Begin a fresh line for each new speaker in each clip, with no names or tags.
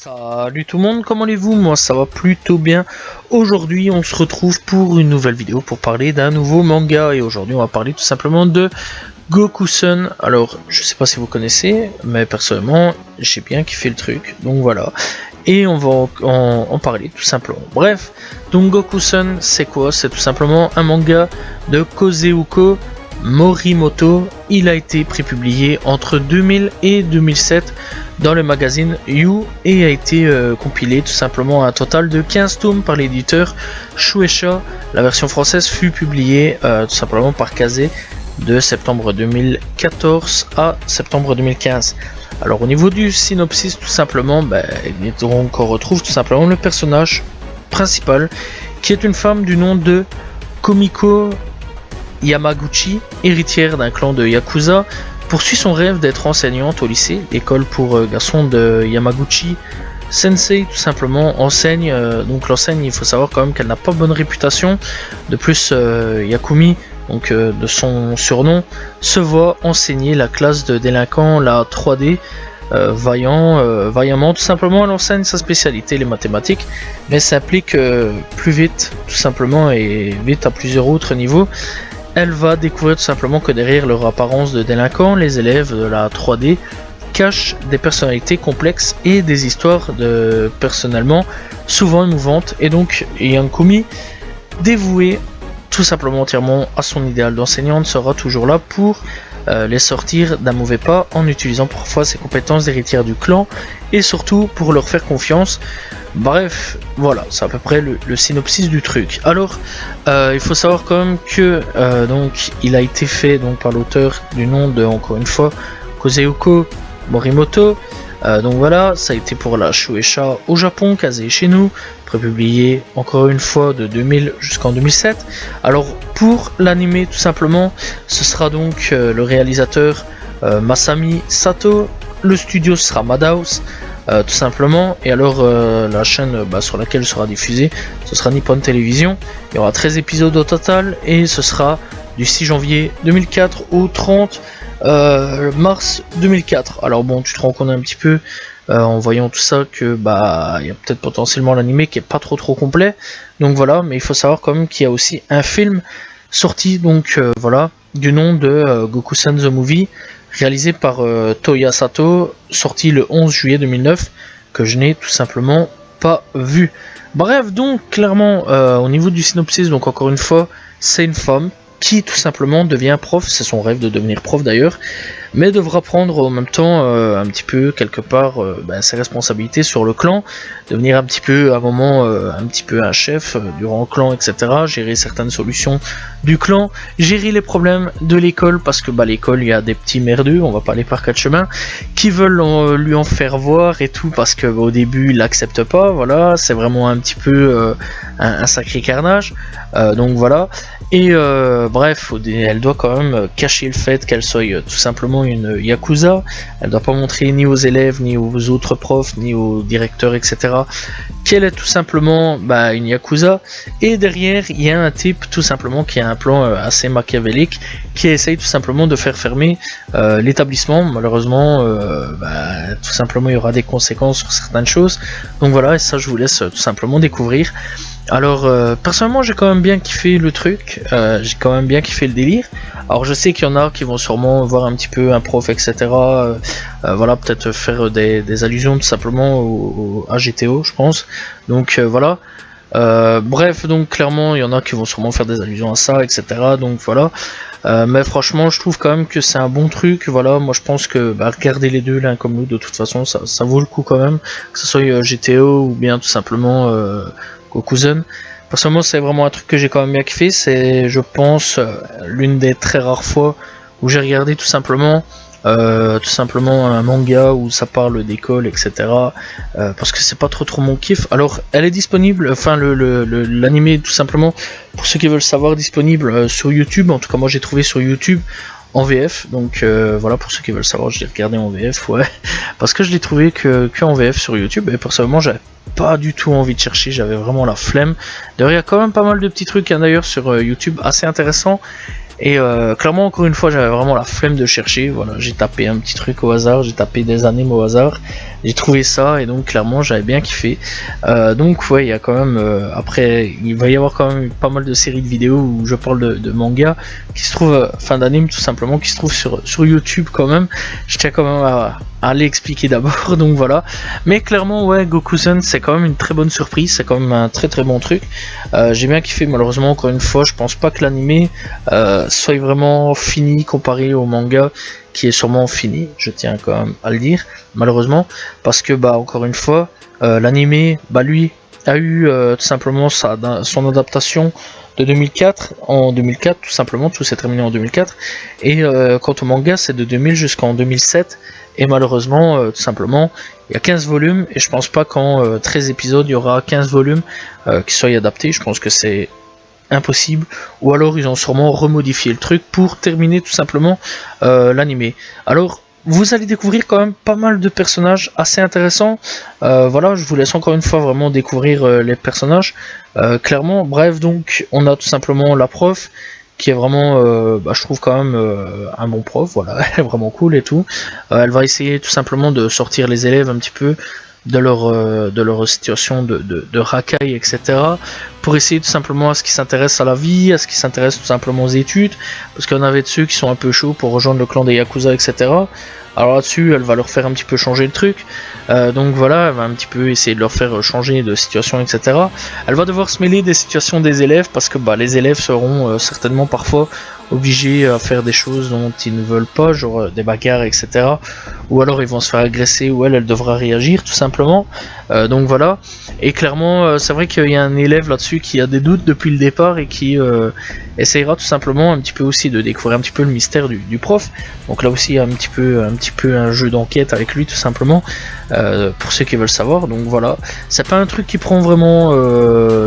Salut tout le monde, comment allez-vous? Moi ça va plutôt bien. Aujourd'hui on se retrouve pour une nouvelle vidéo pour parler d'un nouveau manga. Et aujourd'hui on va parler tout simplement de Goku-Sun. Alors je sais pas si vous connaissez, mais personnellement j'ai bien kiffé le truc, donc voilà. Et on va en parler tout simplement. Bref, donc Goku-Sun c'est quoi? C'est tout simplement un manga de Kozeuko Morimoto. Il a été prépublié entre 2000 et 2007 dans le magazine You et a été compilé tout simplement à un total de 15 tomes par l'éditeur Shueisha. La version française fut publiée tout simplement par Kazé de septembre 2014 à septembre 2015. Alors au niveau du synopsis tout simplement, on retrouve tout simplement le personnage principal qui est une femme du nom de Komiko Yamaguchi, héritière d'un clan de Yakuza, poursuit son rêve d'être enseignante au lycée. L'école pour garçons de Yamaguchi Sensei tout simplement enseigne, donc l'enseigne, il faut savoir quand même qu'elle n'a pas bonne réputation. De plus Yakumi, donc de son surnom, se voit enseigner la classe de délinquants, la 3D, vaillamment tout simplement. Elle enseigne sa spécialité, les mathématiques, mais s'implique plus vite tout simplement et vite à plusieurs autres niveaux. Elle va découvrir tout simplement que derrière leur apparence de délinquants, les élèves de la 3D cachent des personnalités complexes et des histoires personnellement souvent émouvantes. Et donc Yakumi, dévouée tout simplement entièrement à son idéal d'enseignante, sera toujours là pour les sortir d'un mauvais pas en utilisant parfois ses compétences d'héritière du clan et surtout pour leur faire confiance. Bref, voilà, c'est à peu près le synopsis du truc. Alors, il faut savoir quand même que donc il a été fait donc par l'auteur du nom de, encore une fois, Kozeuko Morimoto. Donc voilà, ça a été pour la Shueisha au Japon, Kazé chez nous, prépublié encore une fois de 2000 jusqu'en 2007. Alors pour l'anime tout simplement, ce sera donc le réalisateur Masami Sato, le studio sera Madhouse tout simplement, et alors la chaîne sur laquelle sera diffusée, ce sera Nippon Television. Il y aura 13 épisodes au total et ce sera du 6 janvier 2004 au 30 mars 2004. Alors bon, tu te rends compte un petit peu en voyant tout ça que il y a peut-être potentiellement l'anime qui est pas trop complet, donc voilà. Mais il faut savoir quand même qu'il y a aussi un film sorti donc voilà, du nom de Goku-Sun the Movie, réalisé par Toya Sato, sorti le 11 juillet 2009, que je n'ai tout simplement pas vu. Bref, donc clairement au niveau du synopsis, donc encore une fois, c'est une femme qui tout simplement devient prof, c'est son rêve de devenir prof d'ailleurs, mais devra prendre en même temps un petit peu quelque part ses responsabilités sur le clan, devenir un petit peu à un moment un petit peu un chef durant le clan, etc. Gérer certaines solutions du clan, gérer les problèmes de l'école, parce que l'école, il y a des petits merdeux, on va pas aller par quatre chemins, qui veulent lui en faire voir et tout, parce que au début il l'accepte pas, voilà, c'est vraiment un petit peu un sacré carnage, donc voilà. Et bref, elle doit quand même cacher le fait qu'elle soit tout simplement une Yakuza. Elle doit pas montrer ni aux élèves, ni aux autres profs, ni aux directeurs, etc. qu'elle est tout simplement une Yakuza. Et derrière, il y a un type tout simplement qui a un plan assez machiavélique, qui essaye tout simplement de faire fermer l'établissement. Malheureusement, tout simplement, il y aura des conséquences sur certaines choses. Donc voilà, et ça je vous laisse tout simplement découvrir. Alors personnellement j'ai quand même bien kiffé le truc, j'ai quand même bien kiffé le délire. Alors je sais qu'il y en a qui vont sûrement voir un petit peu un prof, etc. Voilà, peut-être faire des allusions tout simplement à GTO, je pense. Donc voilà. Bref, donc clairement il y en a qui vont sûrement faire des allusions à ça, etc. Donc voilà. Mais franchement je trouve quand même que c'est un bon truc. Voilà, moi je pense que regarder les deux l'un comme l'autre, de toute façon ça vaut le coup quand même, que ce soit GTO ou bien tout simplement Goku-Sun. Personnellement c'est vraiment un truc que j'ai quand même bien kiffé. C'est, je pense, l'une des très rares fois où j'ai regardé tout simplement un manga où ça parle d'école, etc. Parce que c'est pas trop mon kiff. Alors elle est disponible, enfin l'anime tout simplement, pour ceux qui veulent savoir, disponible sur YouTube. En tout cas moi j'ai trouvé sur YouTube en VF, donc voilà, pour ceux qui veulent savoir, je l'ai regardé en VF, ouais, parce que je l'ai trouvé que en VF sur YouTube, et personnellement j'avais pas du tout envie de chercher, j'avais vraiment la flemme. D'ailleurs il y a quand même pas mal de petits trucs d'ailleurs sur YouTube assez intéressants, Et clairement, encore une fois, j'avais vraiment la flemme de chercher. Voilà, j'ai tapé un petit truc au hasard, j'ai tapé des animes au hasard, j'ai trouvé ça et donc clairement j'avais bien kiffé. Donc ouais, il y a quand même après, il va y avoir quand même pas mal de séries de vidéos où je parle de manga qui se trouvent, enfin d'animes tout simplement, qui se trouvent sur YouTube quand même. Je tiens quand même à aller expliquer d'abord, donc voilà. Mais clairement, ouais, Gokusen c'est quand même une très bonne surprise, c'est quand même un très très bon truc. J'ai bien kiffé, malheureusement, encore une fois, je pense pas que l'animé soit vraiment fini comparé au manga qui est sûrement fini, je tiens quand même à le dire, malheureusement, parce que bah encore une fois, l'animé, bah lui a eu tout simplement son adaptation de 2004, en 2004 tout simplement, tout s'est terminé en 2004, et quant au manga c'est de 2000 jusqu'en 2007, et malheureusement tout simplement il y a 15 volumes, et je pense pas qu'en 13 épisodes il y aura 15 volumes qui soient adaptés, je pense que c'est impossible, ou alors ils ont sûrement remodifié le truc pour terminer tout simplement l'animé. Alors vous allez découvrir quand même pas mal de personnages assez intéressants. Voilà, je vous laisse encore une fois vraiment découvrir les personnages. Clairement, bref, donc on a tout simplement la prof qui est vraiment, je trouve quand même un bon prof. Voilà, elle est vraiment cool et tout. Elle va essayer tout simplement de sortir les élèves un petit peu de leur situation de racaille, etc. pour essayer tout simplement à ce qu'ils s'intéressent à la vie, à ce qu'ils s'intéressent tout simplement aux études, parce qu'on avait de ceux qui sont un peu chauds pour rejoindre le clan des Yakuza, etc. Alors là-dessus, elle va leur faire un petit peu changer le truc, donc voilà, elle va un petit peu essayer de leur faire changer de situation, etc. Elle va devoir se mêler des situations des élèves, parce que bah, les élèves seront certainement parfois obligés à faire des choses dont ils ne veulent pas, genre des bagarres, etc. Ou alors ils vont se faire agresser, ou elle devra réagir tout simplement. Donc voilà. Et clairement, c'est vrai qu'il y a un élève là-dessus qui a des doutes depuis le départ et qui essayera tout simplement un petit peu aussi de découvrir un petit peu le mystère du prof. Donc là aussi, il y a un petit peu un jeu d'enquête avec lui tout simplement, pour ceux qui veulent savoir. Donc voilà, c'est pas un truc qui prend vraiment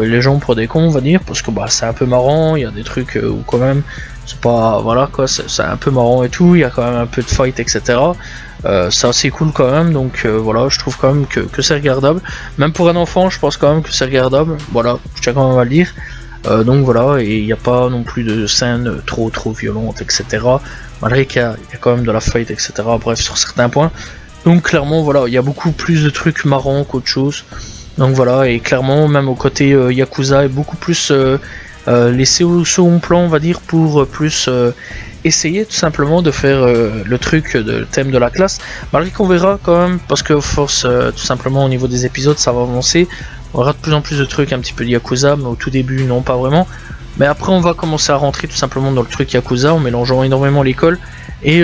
les gens pour des cons, on va dire, parce que bah c'est un peu marrant. Il y a des trucs où quand même c'est pas, voilà quoi, c'est un peu marrant et tout, il y a quand même un peu de fight, etc. C'est assez cool quand même, donc voilà, je trouve quand même que c'est regardable. Même pour un enfant, je pense quand même que c'est regardable, voilà, je tiens quand même à le dire. Donc voilà, et il n'y a pas non plus de scènes trop violentes, etc. Malgré qu'il y a quand même de la fight, etc. Bref, sur certains points. Donc clairement, voilà, il y a beaucoup plus de trucs marrants qu'autre chose. Donc voilà, et clairement, même au côté Yakuza est beaucoup plus laissé au second plan, on va dire, pour plus essayer tout simplement de faire le truc de thème de la classe, malgré qu'on verra quand même, parce que force tout simplement au niveau des épisodes ça va avancer, on aura de plus en plus de trucs un petit peu de Yakuza, mais au tout début non, pas vraiment, mais après on va commencer à rentrer tout simplement dans le truc Yakuza en mélangeant énormément l'école. Et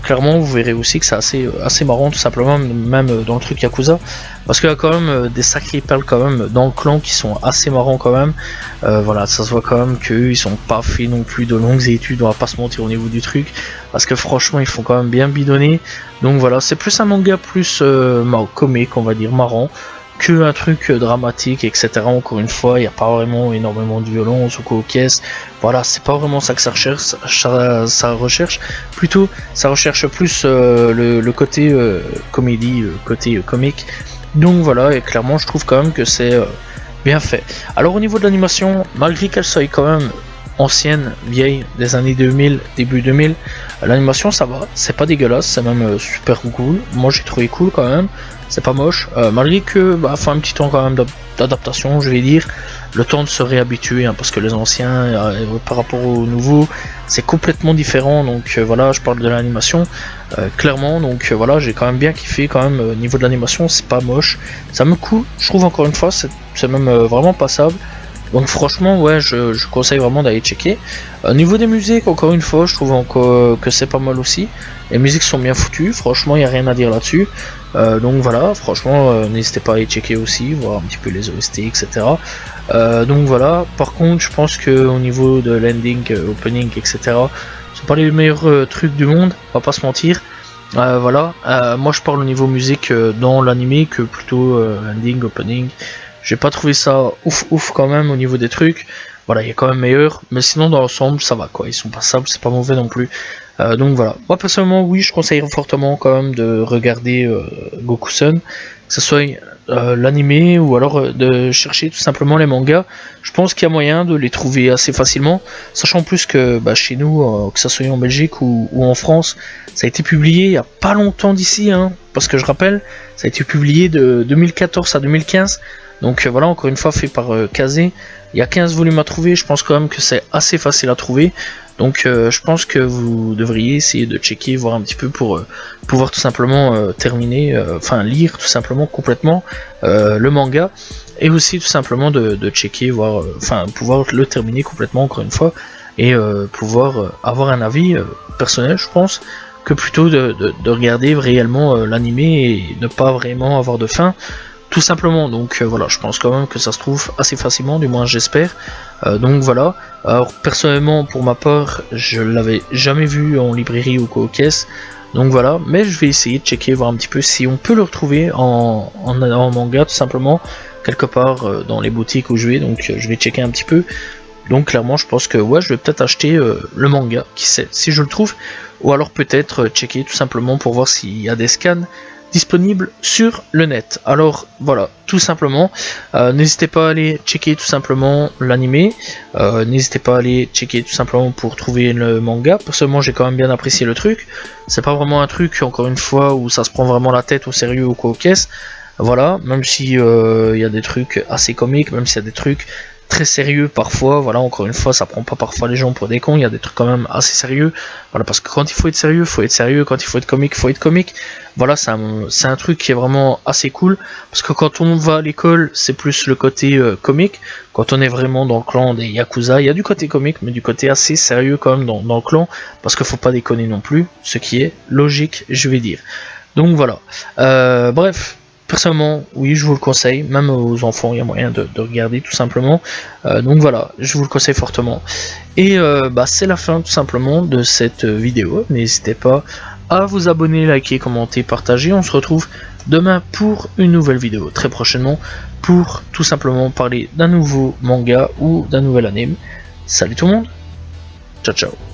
clairement vous verrez aussi que c'est assez marrant tout simplement, même dans le truc Yakuza, parce qu'il y a quand même des sacrés perles quand même dans le clan qui sont assez marrants quand même. Voilà, ça se voit quand même qu'eux ils sont pas fait non plus de longues études, on va pas se mentir au niveau du truc, parce que franchement ils font quand même bien bidonner. Donc voilà, c'est plus un manga plus comique, on va dire, marrant, que un truc dramatique, etc. Encore une fois, il n'y a pas vraiment énormément de violence ou quoi aux caisses. Voilà, c'est pas vraiment ça que ça recherche. Plutôt, ça recherche plus le côté comédie, côté comique. Donc voilà, et clairement, je trouve quand même que c'est bien fait. Alors au niveau de l'animation, malgré qu'elle soit quand même ancienne, vieille, des années 2000, début 2000, l'animation ça va, c'est pas dégueulasse, c'est même super cool. Moi j'ai trouvé cool quand même, c'est pas moche, malgré que bah faut un petit temps quand même d'adaptation, je vais dire, le temps de se réhabituer, hein, parce que les anciens par rapport aux nouveaux c'est complètement différent. Donc voilà, je parle de l'animation clairement, donc voilà, j'ai quand même bien kiffé quand même au niveau de l'animation, c'est pas moche, ça me coule, je trouve encore une fois, c'est même vraiment passable. Donc franchement, ouais, je conseille vraiment d'aller checker. Au niveau des musiques, encore une fois, je trouve encore que c'est pas mal aussi. Les musiques sont bien foutues, franchement, il n'y a rien à dire là-dessus. Donc voilà, franchement, n'hésitez pas à aller checker aussi, voir un petit peu les OST, etc. Donc voilà, par contre, je pense que au niveau de l'ending, opening, etc., c'est pas les meilleurs trucs du monde, on va pas se mentir. Voilà, moi je parle au niveau musique dans l'anime que plutôt ending, opening. J'ai pas trouvé ça ouf quand même au niveau des trucs. Voilà, il y a quand même meilleur, mais sinon dans l'ensemble ça va quoi, ils sont passables, c'est pas mauvais non plus. Donc voilà, moi personnellement oui, je conseillerais fortement quand même de regarder Gokusen, que ce soit l'animé ou alors de chercher tout simplement les mangas. Je pense qu'il y a moyen de les trouver assez facilement, sachant plus que chez nous, que ça soit en Belgique ou en France, ça a été publié il n'y a pas longtemps d'ici, hein, parce que je rappelle, ça a été publié de 2014 à 2015, donc voilà, encore une fois fait par Kazé. Il y a 15 volumes à trouver, je pense quand même que c'est assez facile à trouver. Donc je pense que vous devriez essayer de checker, voir un petit peu pour pouvoir tout simplement terminer, lire tout simplement complètement le manga. Et aussi tout simplement de checker, voir, pouvoir le terminer complètement encore une fois. Et pouvoir avoir un avis personnel, je pense, que plutôt de regarder réellement l'animé et ne pas vraiment avoir de fin. Tout simplement, donc voilà, je pense quand même que ça se trouve assez facilement, du moins j'espère. Donc voilà, alors personnellement pour ma part, je l'avais jamais vu en librairie ou quoi aux caisses. Donc voilà, mais je vais essayer de checker, voir un petit peu si on peut le retrouver en manga tout simplement, quelque part dans les boutiques où je vais, donc je vais checker un petit peu. Donc clairement je pense que ouais, je vais peut-être acheter le manga, qui sait, si je le trouve, ou alors peut-être checker tout simplement pour voir s'il y a des scans disponible sur le net. Alors voilà, tout simplement, n'hésitez pas à aller checker tout simplement l'animé, n'hésitez pas à aller checker tout simplement pour trouver le manga. Personnellement j'ai quand même bien apprécié le truc, c'est pas vraiment un truc encore une fois où ça se prend vraiment la tête au sérieux ou quoi aux caisses. Voilà, même si il y a des trucs assez comiques, même s'il y a des trucs très sérieux parfois, voilà, encore une fois, ça prend pas parfois les gens pour des cons, il y a des trucs quand même assez sérieux, voilà, parce que quand il faut être sérieux, quand il faut être comique, voilà, c'est un truc qui est vraiment assez cool, parce que quand on va à l'école, c'est plus le côté comique, quand on est vraiment dans le clan des Yakuza, il y a du côté comique, mais du côté assez sérieux quand même dans le clan, parce qu'il faut pas déconner non plus, ce qui est logique, je vais dire. Donc voilà, bref. Personnellement, oui, je vous le conseille, même aux enfants, il y a moyen de regarder tout simplement. Donc voilà, je vous le conseille fortement. Et c'est la fin tout simplement de cette vidéo. N'hésitez pas à vous abonner, liker, commenter, partager. On se retrouve demain pour une nouvelle vidéo, très prochainement, pour tout simplement parler d'un nouveau manga ou d'un nouvel anime. Salut tout le monde, ciao ciao.